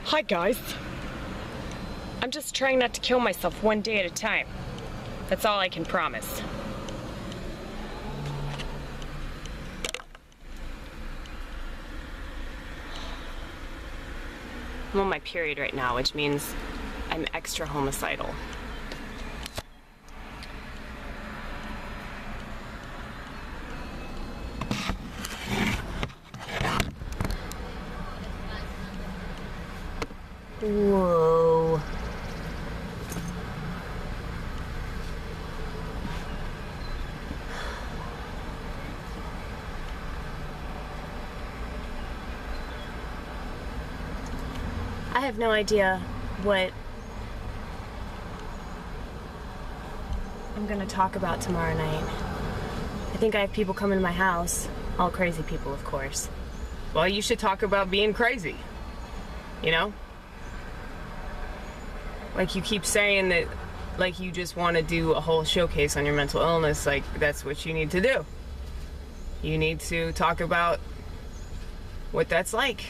Hi guys. I'm just trying not to kill myself one day at a time. That's all I can promise. I'm on my period right now, which means I'm extra homicidal. Whoa. I have no idea what I'm gonna talk about tomorrow night. I think I have people coming to my house. All crazy people, of course. Well, you should talk about being crazy. You know? Like, you keep saying that, like, you just want to do a whole showcase on your mental illness. Like, that's what you need to do. You need to talk about what that's like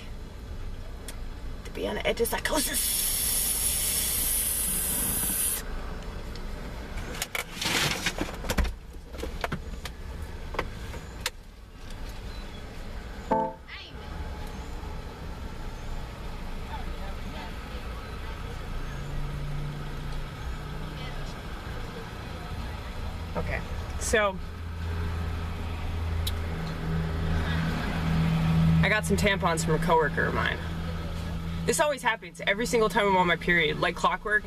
to be on the edge of psychosis. Okay, so I got some tampons from a coworker of mine. This always happens every single time I'm on my period, like clockwork.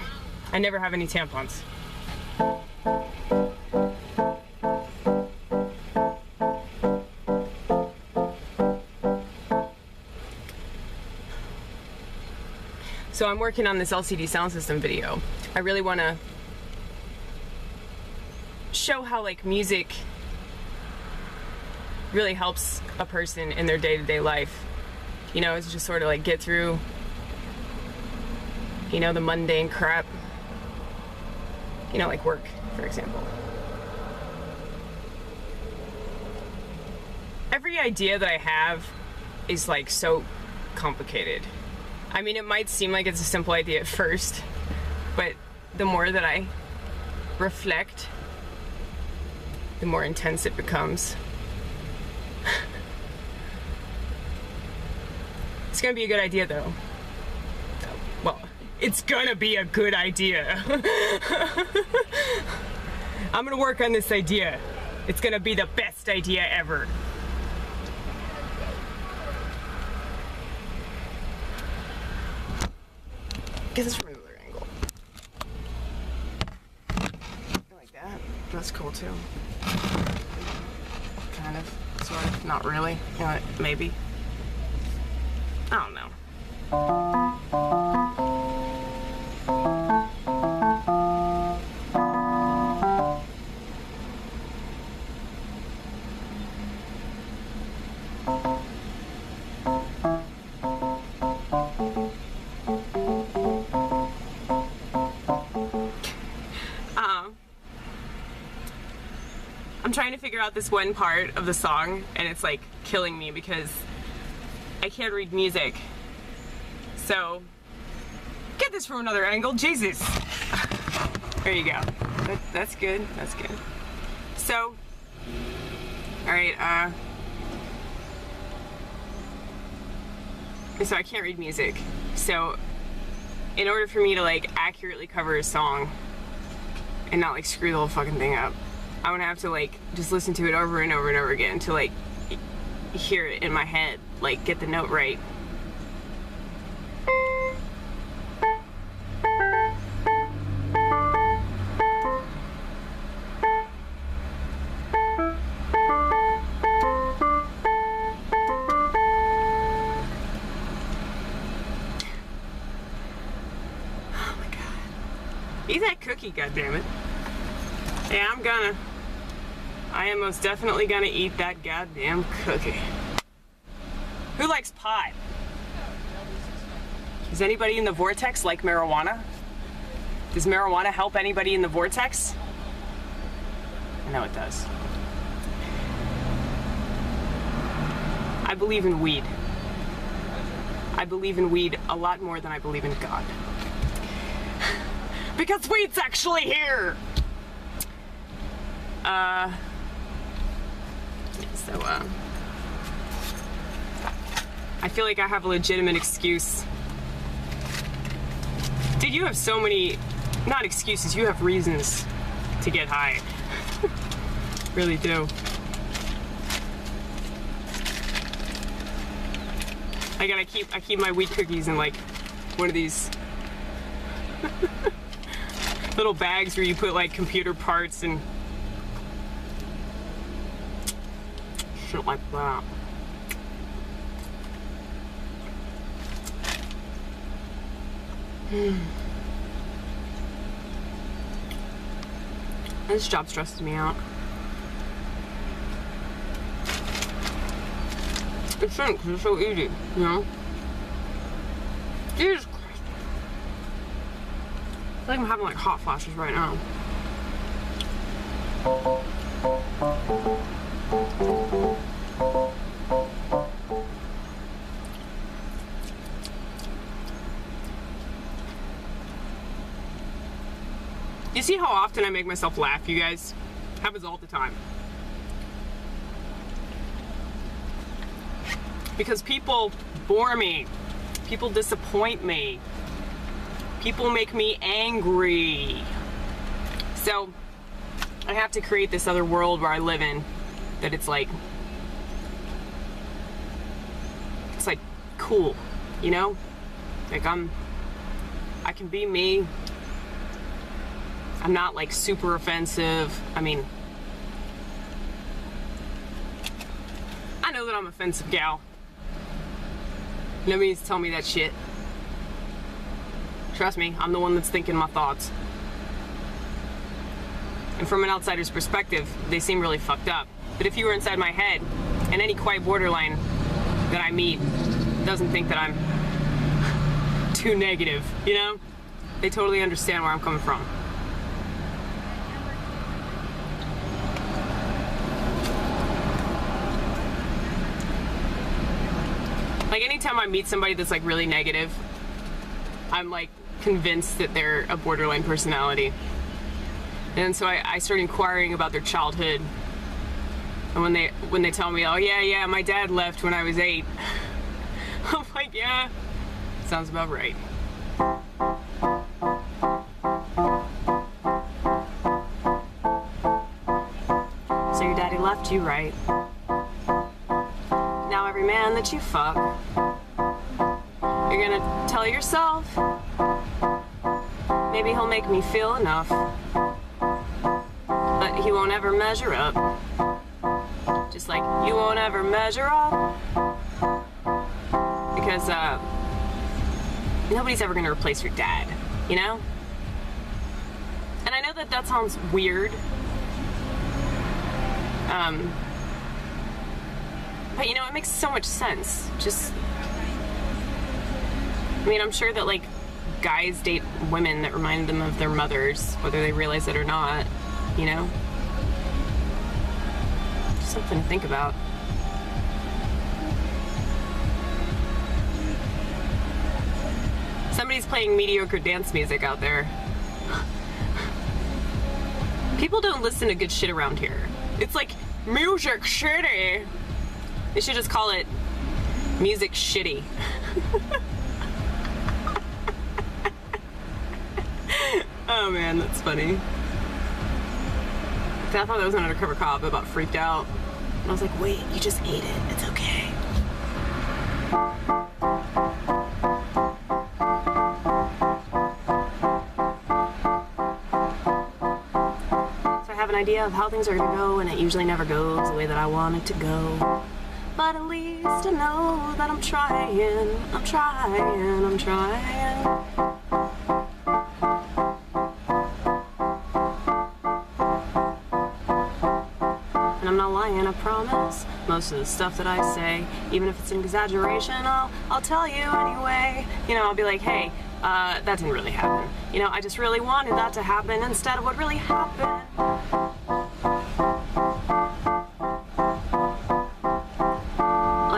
I never have any tampons. So I'm working on this LCD sound system video. I really want to show how, like, music really helps a person in their day-to-day life. You know, it's just sort of like get through, you know, the mundane crap. You know, like work, for example. Every idea that I have is, like, so complicated. I mean, it might seem like it's a simple idea at first, but the more that I reflect, the more intense it becomes. It's gonna be a good idea, though. Well, it's gonna be a good idea. I'm gonna work on this idea. It's gonna be the best idea ever. Get this from another angle. Like that. That's cool too. Kind of, sort of, not really. You know what, maybe. I don't know. I'm trying to figure out this one part of the song, and it's like killing me because I can't read music. So, get this from another angle, Jesus. There you go. That's good, that's good. So, alright, so I can't read music. So, in order for me to, like, accurately cover a song and not, like, screw the whole fucking thing up, I'm gonna have to, like, just listen to it over and over and over again to, like, hear it in my head, like, get the note right. Oh my God. Eat that cookie, goddammit. Yeah, I am most definitely gonna eat that goddamn cookie. Who likes pot? Does anybody in the vortex like marijuana? Does marijuana help anybody in the vortex? I know it does. I believe in weed. I believe in weed a lot more than I believe in God. Because weed's actually here! I feel like I have a legitimate excuse. Dude, you have so many, not excuses, you have reasons to get high. Really do. I keep my weed cookies in like one of these little bags where you put like computer parts and shit like that. This job stresses me out. It shouldn't, because it's so easy, you know? Jesus Christ. I feel like I'm having like hot flashes right now. You see how often I make myself laugh, you guys? Happens all the time. Because people bore me. People disappoint me. People make me angry. So, I have to create this other world where I live in that it's like cool, you know? Like I can be me. I'm not like super offensive. I mean, I know that I'm offensive, gal. Nobody needs to tell me that shit. Trust me, I'm the one that's thinking my thoughts. And from an outsider's perspective, they seem really fucked up. But if you were inside my head, and any quiet borderline that I meet doesn't think that I'm too negative, you know? They totally understand where I'm coming from. Like anytime I meet somebody that's like really negative, I'm like convinced that they're a borderline personality. And so I start inquiring about their childhood. And when they tell me, oh yeah, my dad left when I was 8. I'm like, yeah, sounds about right. So your daddy left you, right? Now every man that you fuck, you're gonna tell yourself, maybe he'll make me feel enough, but he won't ever measure up. Just like you won't ever measure up, because nobody's ever gonna replace your dad, you know? And I know that that sounds weird, but you know, it makes so much sense. Just, I mean, I'm sure that like guys date women that remind them of their mothers, whether they realize it or not, you know? Just something to think about. Somebody's playing mediocre dance music out there. People don't listen to good shit around here. It's like, music shitty. They should just call it music shitty. Oh man, that's funny. I thought that was an undercover cop, about freaked out. And I was like, wait, you just ate it. It's okay. So I have an idea of how things are gonna go, and it usually never goes the way that I want it to go. But at least I know that I'm trying. And I'm not lying, I promise. Most of the stuff that I say, even if it's an exaggeration, I'll tell you anyway. You know, I'll be like, hey, that didn't really happen. You know, I just really wanted that to happen instead of what really happened.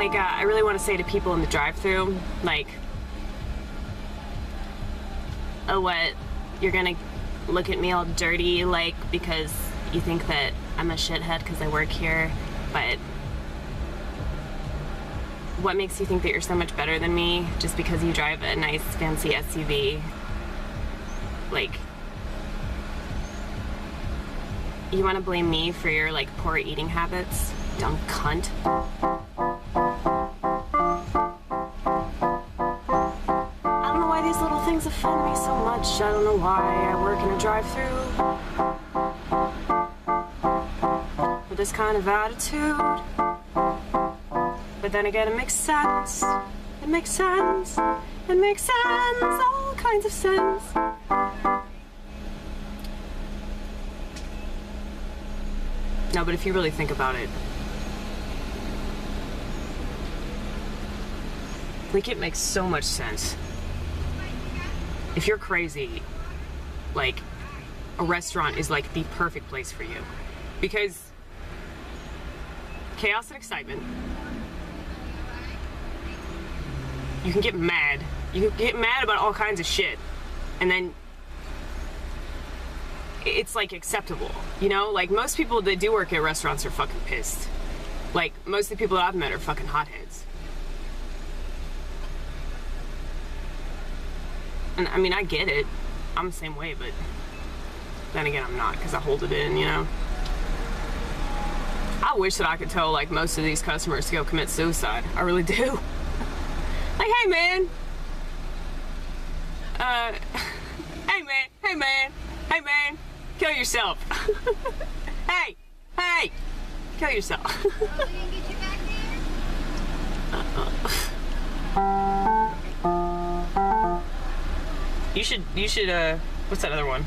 like, I really want to say to people in the drive-thru, like, oh, what? You're gonna look at me all dirty, like, because you think that I'm a shithead because I work here, but what makes you think that you're so much better than me just because you drive a nice, fancy SUV? Like, you want to blame me for your, like, poor eating habits? Dumb cunt. I don't know why these little things offend me so much. I don't know why I work in a drive-thru with this kind of attitude. But then again, it makes sense. It makes sense. It makes sense. All kinds of sense. No, but if you really think about it, like, it makes so much sense. If you're crazy, like, a restaurant is like the perfect place for you. Because chaos and excitement. You can get mad. You can get mad about all kinds of shit. And then it's like acceptable, you know? Like, most people that do work at restaurants are fucking pissed. Like, most of the people that I've met are fucking hotheads. And I mean, I get it. I'm the same way, but then again, I'm not, because I hold it in, you know? I wish that I could tell, like, most of these customers to go commit suicide. I really do. Like, hey, man. Hey, man. Kill yourself. Hey. Kill yourself. You should, what's that other one?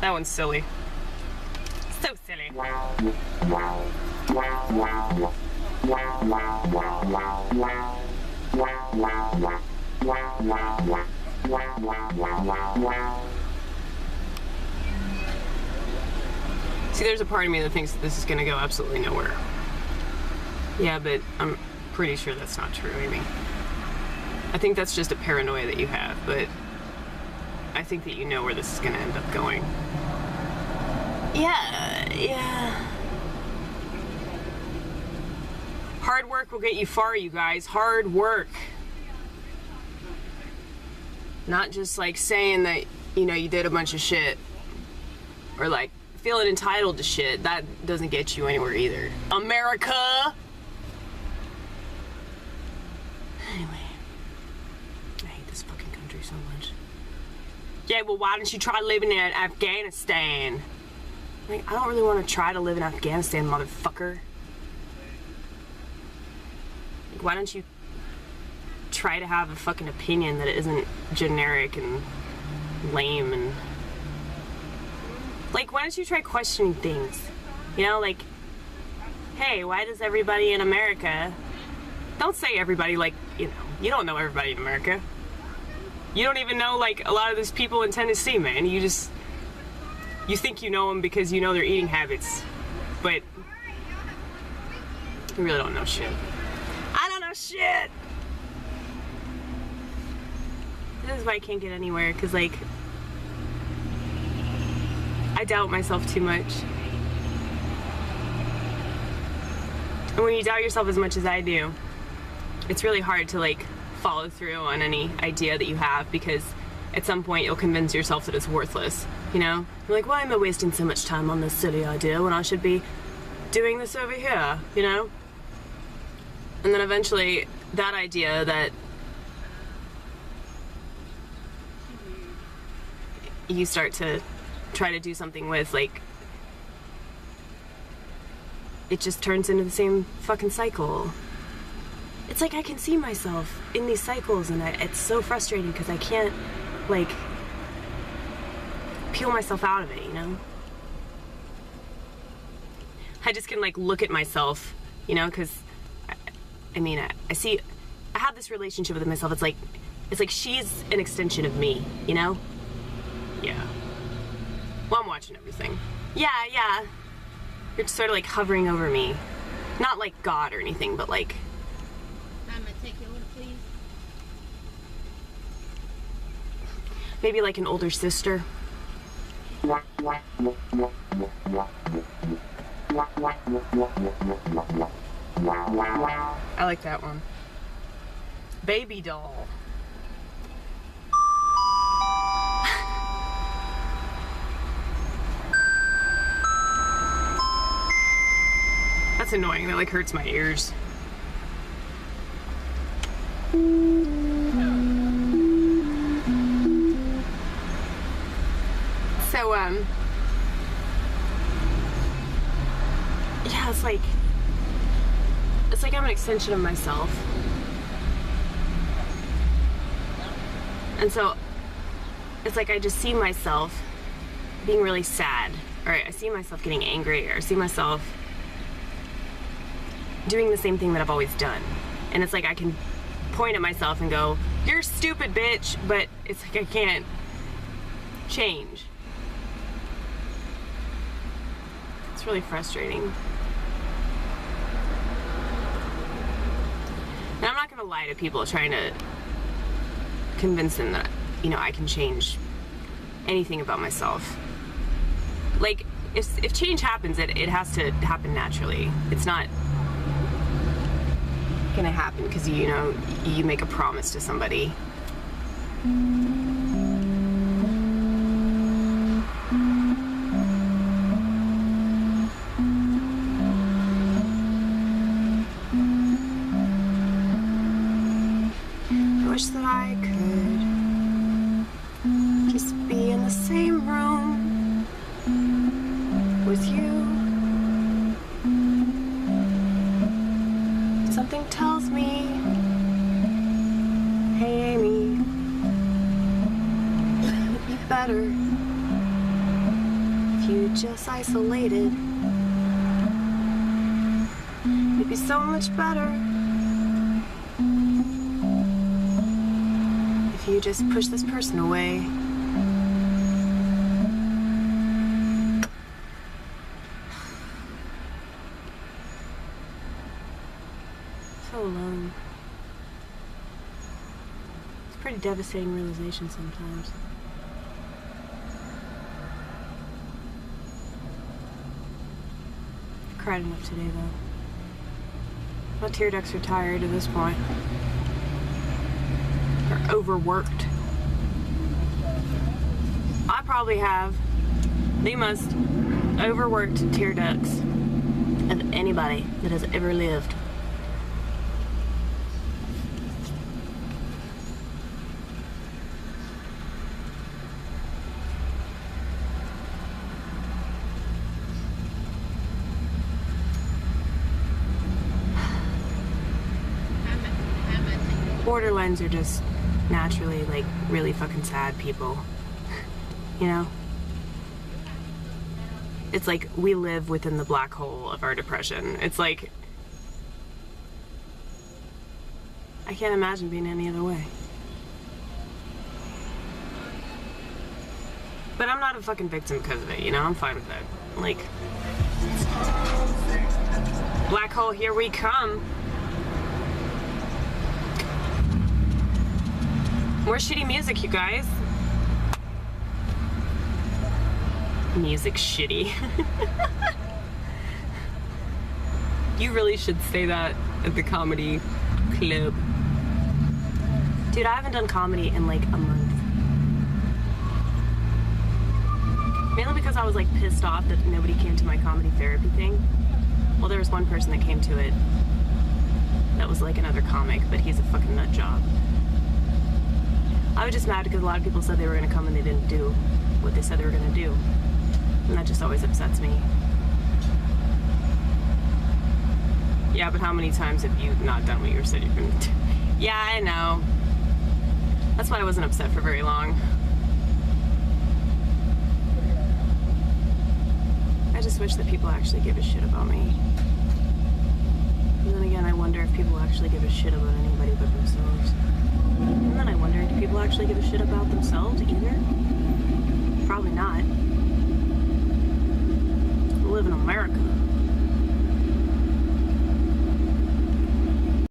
That one's silly. So silly. See, there's a part of me that thinks that this is gonna go absolutely nowhere. Yeah, but I'm pretty sure that's not true, Amy. I think that's just a paranoia that you have, but I think that you know where this is gonna end up going. Yeah. Hard work will get you far, you guys. Hard work. Not just like saying that, you know, you did a bunch of shit. Or like feeling entitled to shit. That doesn't get you anywhere either. America! Anyway. I hate this fucking country so much. Yeah, well, why don't you try living in Afghanistan? Like, I don't really want to try to live in Afghanistan, motherfucker. Like, why don't you try to have a fucking opinion that isn't generic and lame and... Like, why don't you try questioning things? You know, like, hey, why does everybody in America... Don't say everybody, like, you know, you don't know everybody in America. You don't even know, like, a lot of those people in Tennessee, man. You just... You think you know them because you know their eating habits. But... You really don't know shit. I don't know shit! This is why I can't get anywhere, because, like... I doubt myself too much. And when you doubt yourself as much as I do, it's really hard to, like, follow through on any idea that you have, because at some point you'll convince yourself that it's worthless, you know? You're like, why am I wasting so much time on this silly idea when I should be doing this over here, you know? And then eventually, that idea that you start to try to do something with, like, it just turns into the same fucking cycle. It's like I can see myself in these cycles, and it's so frustrating because I can't, like, peel myself out of it, you know? I just can, like, look at myself, you know, because, I mean, I have this relationship with myself. It's like she's an extension of me, you know? Yeah. Well, I'm watching everything. Yeah. You're sort of like hovering over me. Not like God or anything, but like... I'm gonna take your order, please. Maybe like an older sister. I like that one. Baby doll. That's annoying. That like hurts my ears. So, yeah, it's like I'm an extension of myself. And so, it's like I just see myself being really sad, or I see myself getting angry, or I see myself doing the same thing that I've always done. And it's like I can point at myself and go, "You're stupid, bitch," but it's like I can't change. It's really frustrating. And I'm not gonna lie to people trying to convince them that, you know, I can change anything about myself. Like, if change happens, it has to happen naturally. It's not gonna happen because, you know, you make a promise to somebody. I wish that I could just be in the same room with you. Something tells me, hey Amy, it'd be better if you just isolated. It'd be so much better if you just push this person away. So alone. It's a pretty devastating realization sometimes. I cried enough today though. My tear ducts are tired at this point. They're overworked. I probably have the most overworked tear ducts of anybody that has ever lived. Borderlines are just naturally, like, really fucking sad people. You know? It's like we live within the black hole of our depression. It's like, I can't imagine being any other way. But I'm not a fucking victim because of it, you know? I'm fine with that. Like, black hole, here we come. More shitty music, you guys. Music shitty. You really should say that at the comedy club. Dude, I haven't done comedy in like a month. Mainly because I was like pissed off that nobody came to my comedy therapy thing. Well, there was one person that came to it that was like another comic, but he's a fucking nut job. I was just mad because a lot of people said they were gonna come and they didn't do what they said they were gonna do. And that just always upsets me. Yeah, but how many times have you not done what you said you were gonna do? Yeah, I know. That's why I wasn't upset for very long. I just wish that people actually gave a shit about me. And then again, I wonder if people actually give a shit about anybody but themselves. And then I wonder, do people actually give a shit about themselves either? Probably not. We live in America.